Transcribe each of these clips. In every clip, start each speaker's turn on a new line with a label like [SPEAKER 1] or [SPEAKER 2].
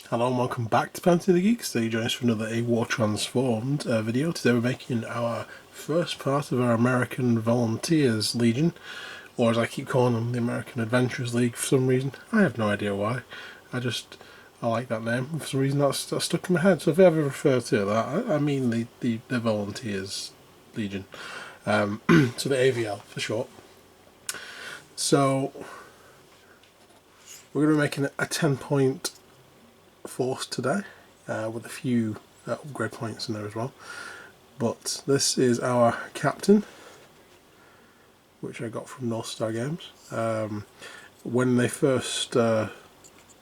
[SPEAKER 1] Hello and welcome back to Panty the Geeks. Today you join us for another War Transformed video. Today we're making our first part of our American Volunteers Legion, or as I keep calling them, the American Adventurers League for some reason. I have no idea why. I like that name. For some reason that's stuck in my head. So if I ever refer to that, I mean the Volunteers Legion. So the AVL for short. So we're going to be making a 10-point force today, with a few upgrade points in there as well. But this is our captain, which I got from North Star Games. When they first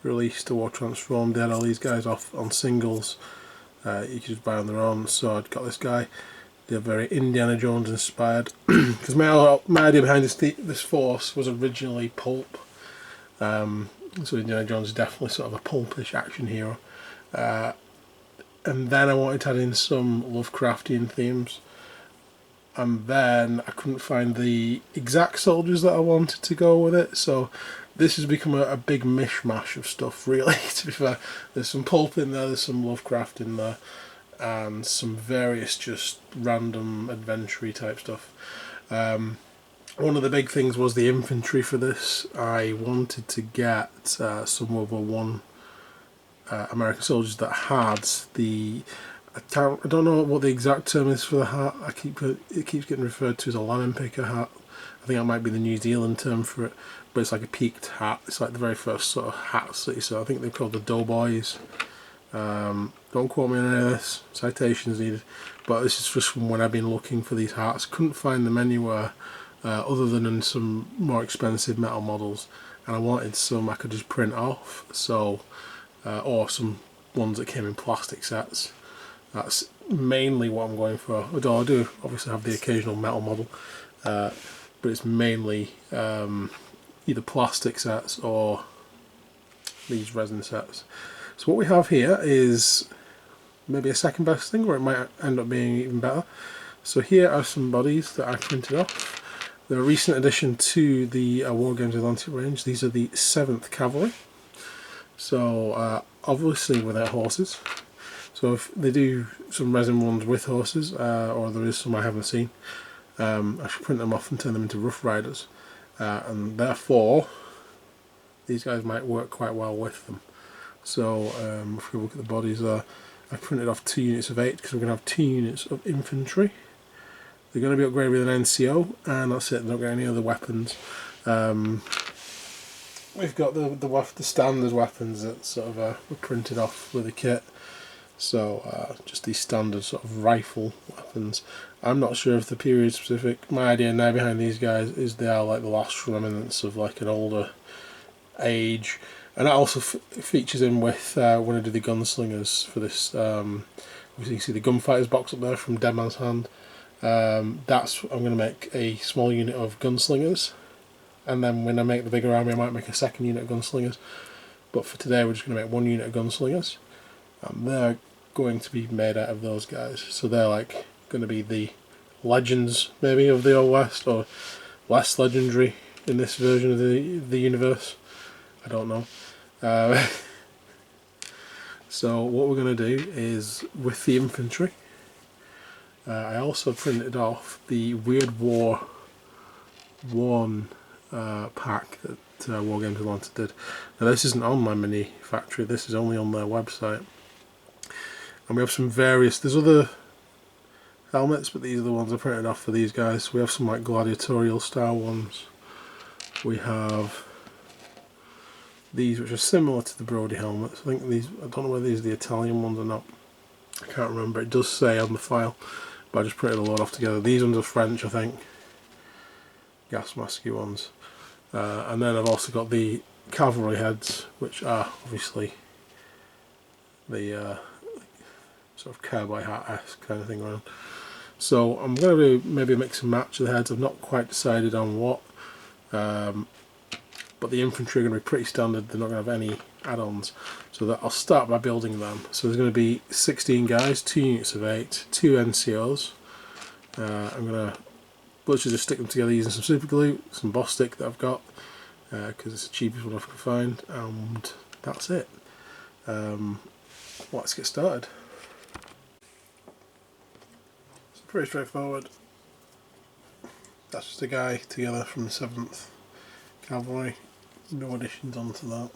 [SPEAKER 1] released the War Transformed, they had all these guys off on singles. You could just buy on their own. So I'd got this guy. They're very Indiana Jones inspired, because my idea behind this force was originally pulp. So Indiana Jones is definitely sort of a pulpish action hero. And then I wanted to add in some Lovecraftian themes. And then I couldn't find the exact soldiers that I wanted to go with it. So this has become a big mishmash of stuff, really, to be fair. There's some pulp in there, there's some Lovecraft in there, and some various just random adventure type stuff. One of the big things was the infantry for this. I wanted to get some of the American soldiers that had the... I don't know what the exact term is for the hat. It keeps getting referred to as a lemon picker hat. I think that might be the New Zealand term for it, but it's like a peaked hat. It's like the very first sort of hats that you saw. I think they're called the Doughboys. Don't quote me on any of this, citations needed, but this is just from when I've been looking for these hats. Couldn't find them anywhere other than in some more expensive metal models, and I wanted some I could just print off, so or some ones that came in plastic sets. That's mainly what I'm going for. Although I do obviously have the occasional metal model, but it's mainly either plastic sets or these resin sets. So what we have here is maybe a second best thing, or it might end up being even better. So here are some bodies that I printed off. They're a recent addition to the War Games Atlantic range. These are the 7th Cavalry. So obviously without horses. So if they do some resin ones with horses, or there is some I haven't seen, I should print them off and turn them into Rough Riders. And therefore, these guys might work quite well with them. So if we look at the bodies there, I printed off 2 units of 8 because we're going to have 2 units of infantry. They're going to be upgraded with an NCO, and that's it. They don't get any other weapons. We've got the standard weapons that sort of were printed off with the kit. So just these standard sort of rifle weapons. I'm not sure if the period specific. My idea now behind these guys is they are like the last remnants of like an older age. And that also features in with when I do the gunslingers for this. You can see the gunfighters box up there from Dead Man's Hand. I'm going to make a small unit of gunslingers, and then when I make the bigger army I might make a second unit of gunslingers. But for today we're just going to make 1 unit of gunslingers, and they're going to be made out of those guys. So they're like going to be the legends maybe of the Old West, or less legendary in this version of the universe. I don't know. So what we're going to do is, with the infantry, I also printed off the Weird War 1 pack that War Games Atlantic did. Now this isn't on my mini factory, this is only on their website. And we have some various, there's other helmets, but these are the ones I printed off for these guys. We have some like gladiatorial style ones. We have these which are similar to the Brody helmets. I think these, I don't know whether these are the Italian ones or not. I can't remember, it does say on the file, but I just printed a lot off together. These ones are French, I think. Gas masky ones. And then I've also got the cavalry heads, which are obviously the sort of cowboy hat-esque kind of thing around. So I'm going to do maybe a mix and match of the heads. I've not quite decided on what. But the infantry are going to be pretty standard, they're not going to have any add-ons. So that I'll start by building them. So there's going to be 16 guys, 2 units of 8, 2 NCOs. I'm going to literally just stick them together using some super glue, some boss stick that I've got, because it's the cheapest one I can find, and that's it. Let's get started. It's pretty straightforward. That's just a guy together from the 7th Cavalry. No additions onto that.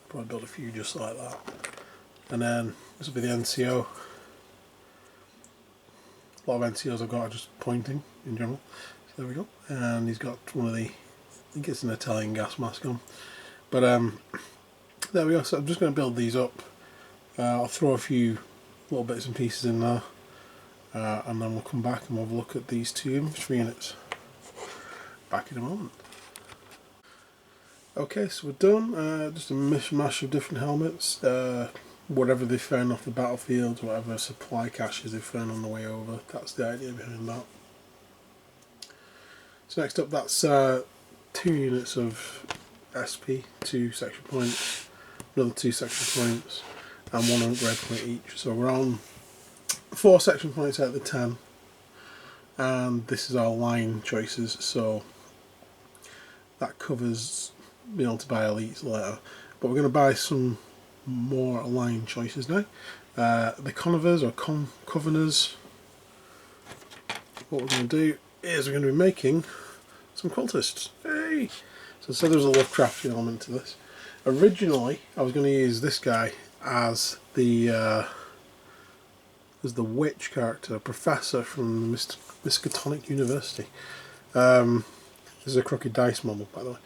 [SPEAKER 1] Probably build a few just like that. And then this will be the NCO. A lot of NCOs I've got are just pointing in general. So there we go. And he's got one of the, I think it's an Italian gas mask on. But there we go. So I'm just going to build these up. I'll throw a few little bits and pieces in there. And then we'll come back and we'll have a look at these 2 infantry units. Back in a moment. Okay, so we're done. Just a mishmash of different helmets. Whatever they found off the battlefield, whatever supply caches they found on the way over. That's the idea behind that. So next up, that's 2 units of SP, 2 section points, another 2 section points, and 1 upgrade point each. So we're on 4 section points out of the 10, and this is our line choices. So that covers being able to buy elites later, but we're going to buy some more line choices now. The conivers or coveners. What we're going to do is we're going to be making some cultists. Hey! So there's a Lovecraftian element to this. Originally, I was going to use this guy as the witch character, professor from Miskatonic University. This is a crooked dice model, by the way.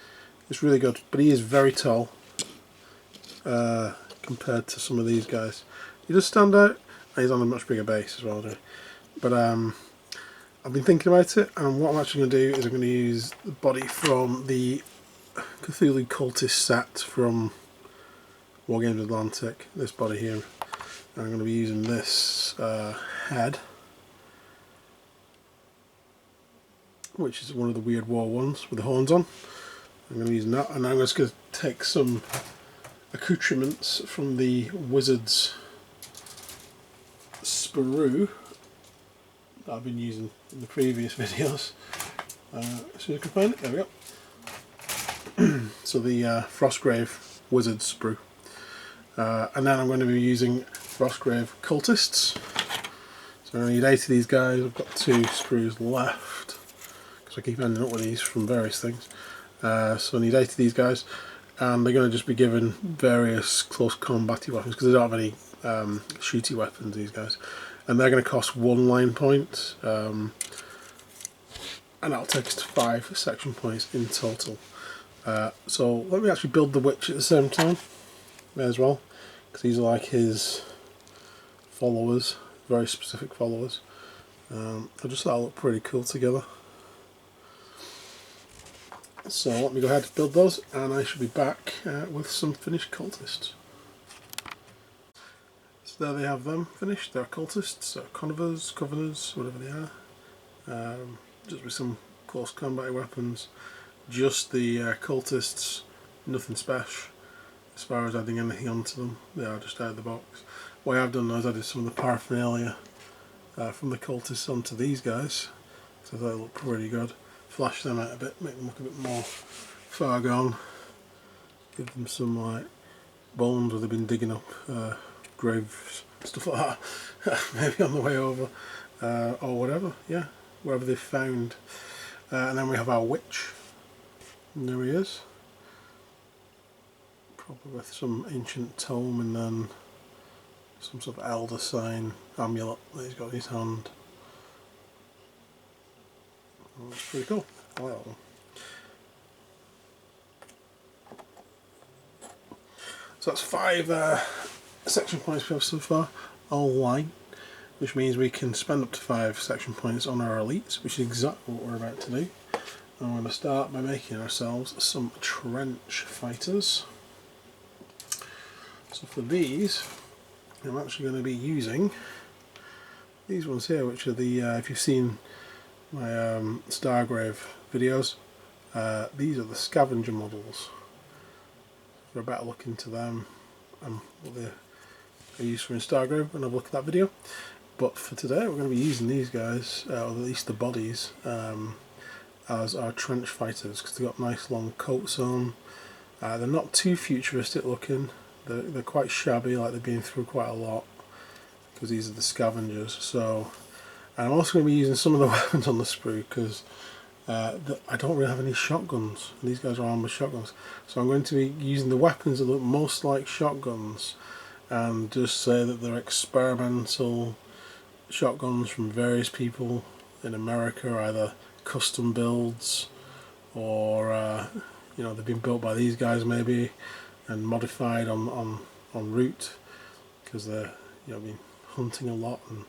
[SPEAKER 1] It's really good, but he is very tall compared to some of these guys. He does stand out, and he's on a much bigger base as well. But I've been thinking about it, and what I'm actually going to do is I'm going to use the body from the Cthulhu Cultist set from War Games Atlantic, this body here. And I'm going to be using this head, which is one of the weird war ones with the horns on. I'm going to be using that, and I'm just going to take some accoutrements from the Wizard's sprue that I've been using in the previous videos. As soon as I can find it, there we go. So the Frostgrave Wizard sprue. And then I'm going to be using Frostgrave Cultists. So I need 8 of these guys. I've got 2 sprues left, because I keep ending up with these from various things. So I need 8 of these guys, and they're going to just be given various close combat weapons, because they don't have any shooty weapons, these guys. And they're going to cost 1 line point, and that'll take us to 5 section points in total. So let me actually build the witch at the same time, may as well, because these are like his followers, very specific followers. I just thought it looked pretty cool together. So let me go ahead and build those, and I should be back with some finished cultists. So there they have them finished. They're cultists, or conivers, coveners, whatever they are. Just with some close combat weapons. Just the cultists, nothing special as far as adding anything onto them. They are just out of the box. What I've done is added some of the paraphernalia from the cultists onto these guys, so they look pretty good. Flash them out a bit, make them look a bit more far gone. Give them some like bones where they've been digging up graves, stuff like that. Maybe on the way over, or whatever. Yeah, wherever they've found. And then we have our witch. And there he is. Probably with some ancient tome and then some sort of elder sign amulet that he's got in his hand. Oh, that's pretty cool. I like that one. So that's 5 section points we have so far, all line, which means we can spend up to 5 section points on our elites, which is exactly what we're about to do. And we're going to start by making ourselves some trench fighters. So for these, I'm actually going to be using these ones here, which are the, if you've seen my Stargrave videos, these are the scavenger models. For a better look into them and what they're used for in Stargrave, and have a look at that video. But for today we're going to be using these guys, or at least the bodies, as our trench fighters, because they've got nice long coats on. They're not too futuristic looking. they're quite shabby, like they've been through quite a lot, because these are the scavengers. So, and I'm also going to be using some of the weapons on the sprue because I don't really have any shotguns. These guys are armed with shotguns, so I'm going to be using the weapons that look most like shotguns, and just say that they're experimental shotguns from various people in America, either custom builds or you know, they've been built by these guys maybe and modified on route because they're, you know, been hunting a lot, and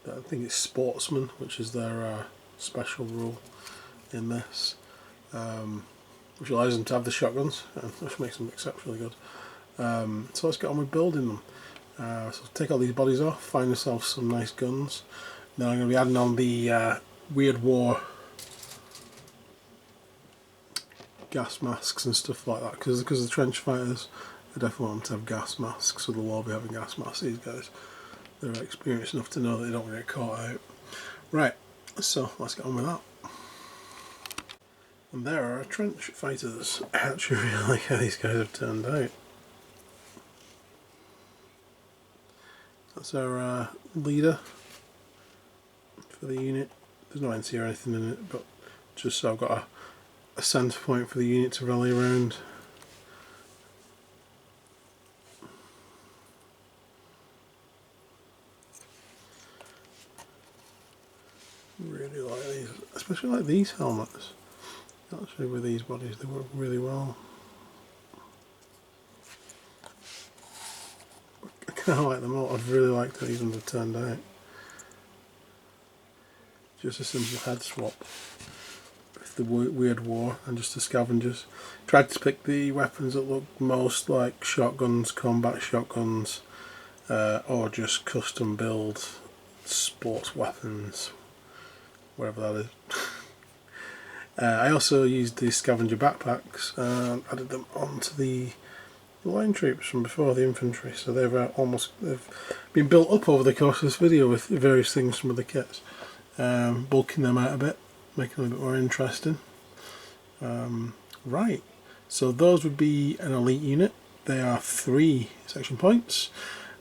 [SPEAKER 1] I think it's sportsman, which is their special rule in this, which allows them to have the shotguns, which makes them exceptionally good. So let's get on with building them. So take all these bodies off, find yourself some nice guns. Now I'm going to be adding on the Weird War gas masks and stuff like that, because the trench fighters, I definitely want them to have gas masks, so they'll all be having gas masks. These guys, they're experienced enough to know that they don't get caught out. Right, so let's get on with that. And there are our trench fighters. I actually really like how these guys have turned out. That's our leader for the unit. There's no NC or anything in it, but just so I've got a centre point for the unit to rally around. Really like these, especially like these helmets. Actually, with these bodies, they work really well. I kind of like them all. I've really liked how these ones have turned out. Just a simple head swap with the Weird War and just the scavengers. Tried to pick the weapons that look most like shotguns, combat shotguns, or just custom build sports weapons, whatever that is. I also used the scavenger backpacks and added them onto the line troops from before, the infantry, so they've been built up over the course of this video with various things from other kits, bulking them out a bit, making them a bit more interesting. Right, so those would be an elite unit. They are 3 section points,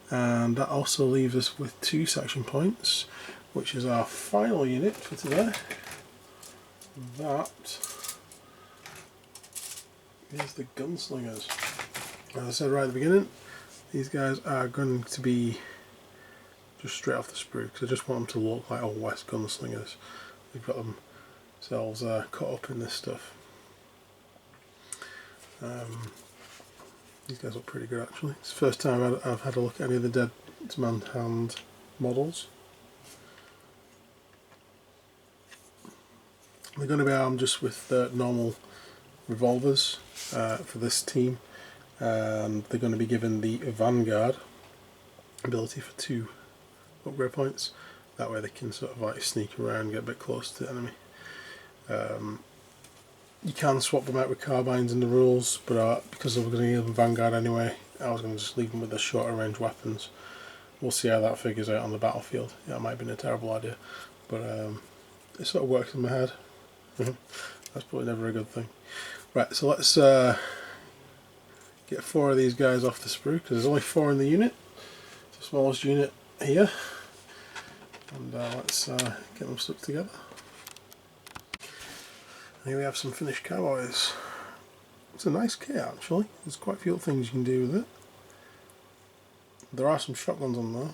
[SPEAKER 1] and that also leaves us with 2 section points, which is our final unit for today. That is the gunslingers. As I said right at the beginning, these guys are going to be just straight off the sprue because I just want them to look like old West gunslingers. They've got themselves cut up in this stuff. These guys look pretty good actually. It's the first time I've had a look at any of the Dead Man's Hand models. They're going to be armed just with normal revolvers for this team, and they're going to be given the Vanguard ability for 2 upgrade points. That way they can sort of like sneak around, get a bit close to the enemy. You can swap them out with carbines in the rules, but because we're going to give them Vanguard anyway, I was going to just leave them with the shorter range weapons. We'll see how that figures out on the battlefield. Yeah, it might have been a terrible idea, but it sort of works in my head. That's probably never a good thing. Right, so let's get 4 of these guys off the sprue, because there's only 4 in the unit. It's the smallest unit here. And let's get them stuck together. Here we have some finished cowboys. It's a nice kit actually. There's quite a few things you can do with it. There are some shotguns on there.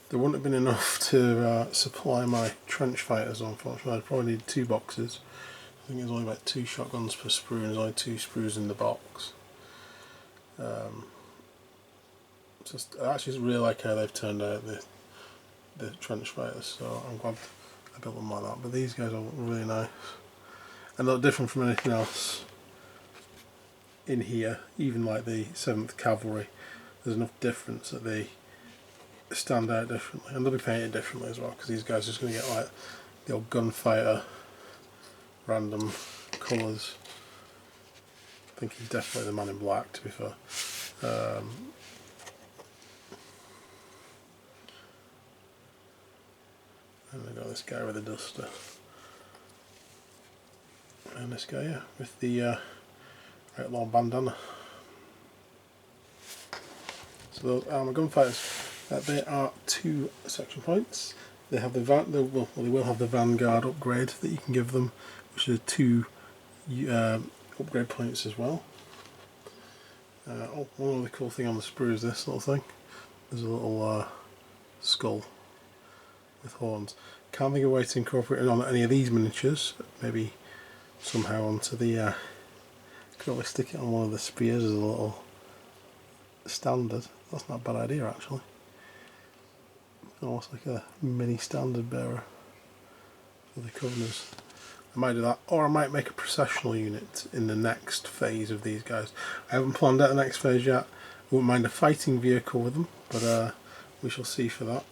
[SPEAKER 1] There wouldn't have been enough to supply my trench fighters, unfortunately. I'd probably need 2 boxes. I think there's only about 2 shotguns per sprue, and there's only 2 sprues in the box. I actually really like how they've turned out, the trench fighters, so I'm glad I built them like that. But these guys are really nice, and they're different from anything else in here. Even like the 7th Cavalry, there's enough difference that they stand out differently, and they'll be painted differently as well, because these guys are just going to get like the old gunfighter random colours. I think he's definitely the man in black, to be fair. And they've got this guy with a duster, and this guy, yeah, with the right long bandana. So those armour gunfighters, they are 2 section points. They have they will have the Vanguard upgrade that you can give them, which is 2 upgrade points as well. One other cool thing on the sprue is this little thing. There's a little skull with horns. Can't think of a way to incorporate it on any of these miniatures. Maybe somehow onto the. Could always stick it on one of the spears as a little standard. That's not a bad idea actually. Almost like a mini standard bearer for the Covenants. I might do that, or I might make a processional unit in the next phase of these guys. I haven't planned out the next phase yet. I wouldn't mind a fighting vehicle with them, but we shall see for that.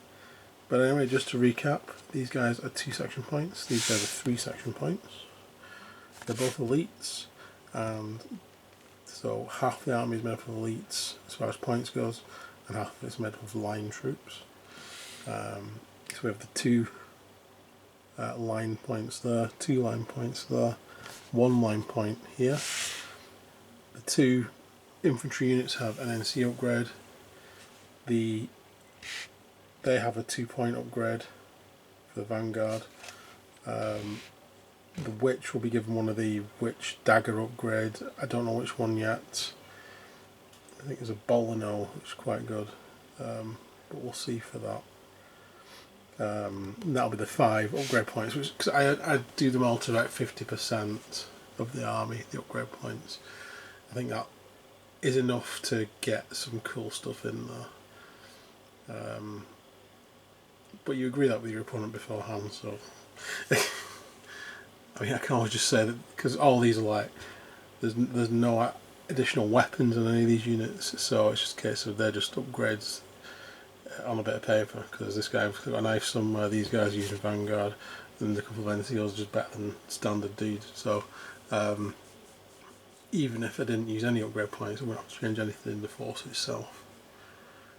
[SPEAKER 1] But anyway, just to recap, these guys are 2 section points, these guys are 3 section points. They're both elites, and so half the army is made up of elites as far as points goes, and half of it's made up of line troops. So we have the 2 line points there, 2 line points there, 1 line point here. The 2 infantry units have an NC upgrade. They have a 2-point upgrade for the Vanguard. The Witch will be given one of the Witch dagger upgrades. I don't know which one yet. I think there's a Bolino, which is quite good, but we'll see for that. That'll be the 5 upgrade points, because I do them all to about 50% of the army, the upgrade points. I think that is enough to get some cool stuff in there. But you agree that with your opponent beforehand, so I mean, I can always just say that, because all these are like, there's no additional weapons on any of these units, so it's just a case of they're just upgrades on a bit of paper, because this guy's got a knife somewhere, these guys using Vanguard, and a couple of NCOs are just better than standard dudes. So even if I didn't use any upgrade points, I wouldn't have to change anything in the force itself.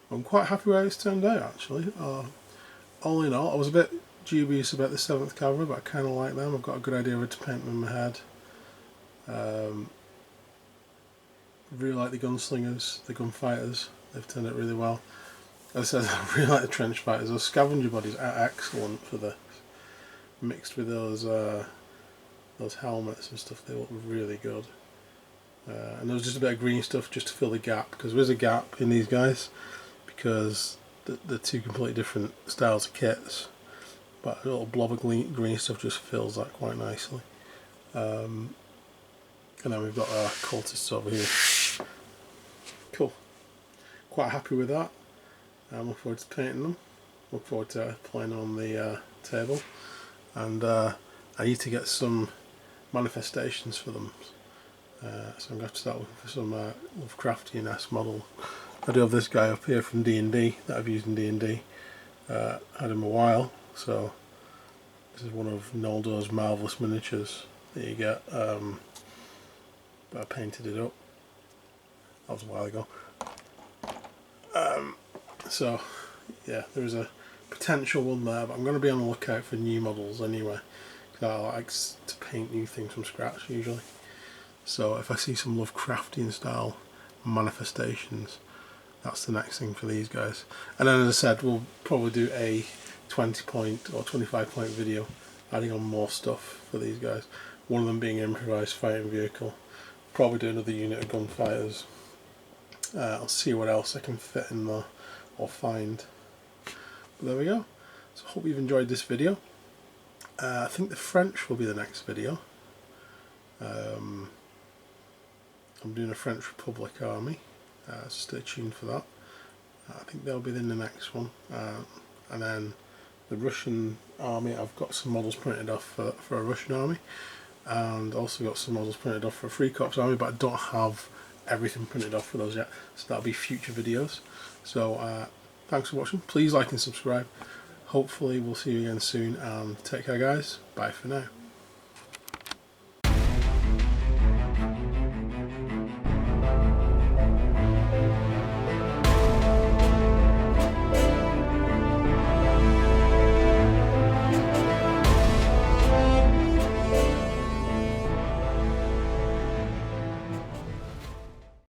[SPEAKER 1] I'm quite happy where it's turned out actually. All in all, I was a bit dubious about the 7th Cavalry, but I kind of like them. I've got a good idea of what to paint them in my head. Really like the gunslingers, the gunfighters, they've turned out really well. As I said, I really like the trench fighters. Those scavenger bodies are excellent for this. Mixed with those helmets and stuff, they look really good. And there was just a bit of green stuff just to fill the gap, because there's a gap in these guys, because they're 2 completely different styles of kits. But a little blob of green stuff just fills that quite nicely. And then we've got our cultists over here. Cool. Quite happy with that. I'm looking forward to painting them. Look forward to playing on the table. And I need to get some manifestations for them. So I'm going to have to start looking for some Lovecraftian-esque model. I do have this guy up here from D&D that I've used in D&D. Had him a while, so this is one of Noldo's marvellous miniatures that you get. But I painted it up. That was a while ago. So yeah, there's a potential one there, but I'm going to be on the lookout for new models anyway, because I like to paint new things from scratch usually. So if I see some Lovecraftian style manifestations, that's the next thing for these guys. And then, as I said, we'll probably do a 20-point or 25-point video adding on more stuff for these guys. One of them being an improvised fighting vehicle. Probably do another unit of gunfighters. I'll see what else I can fit in there or find. But there we go. So I hope you've enjoyed this video. I think the French will be the next video. I'm doing a French Republic army, so stay tuned for that. I think they'll be in the next one. And then the Russian army, I've got some models printed off for a Russian army, and also got some models printed off for a Free Corps army, but I don't have everything printed off for those yet, so that'll be future videos. So thanks for watching, please like and subscribe. Hopefully we'll see you again soon, and take care guys, bye for now.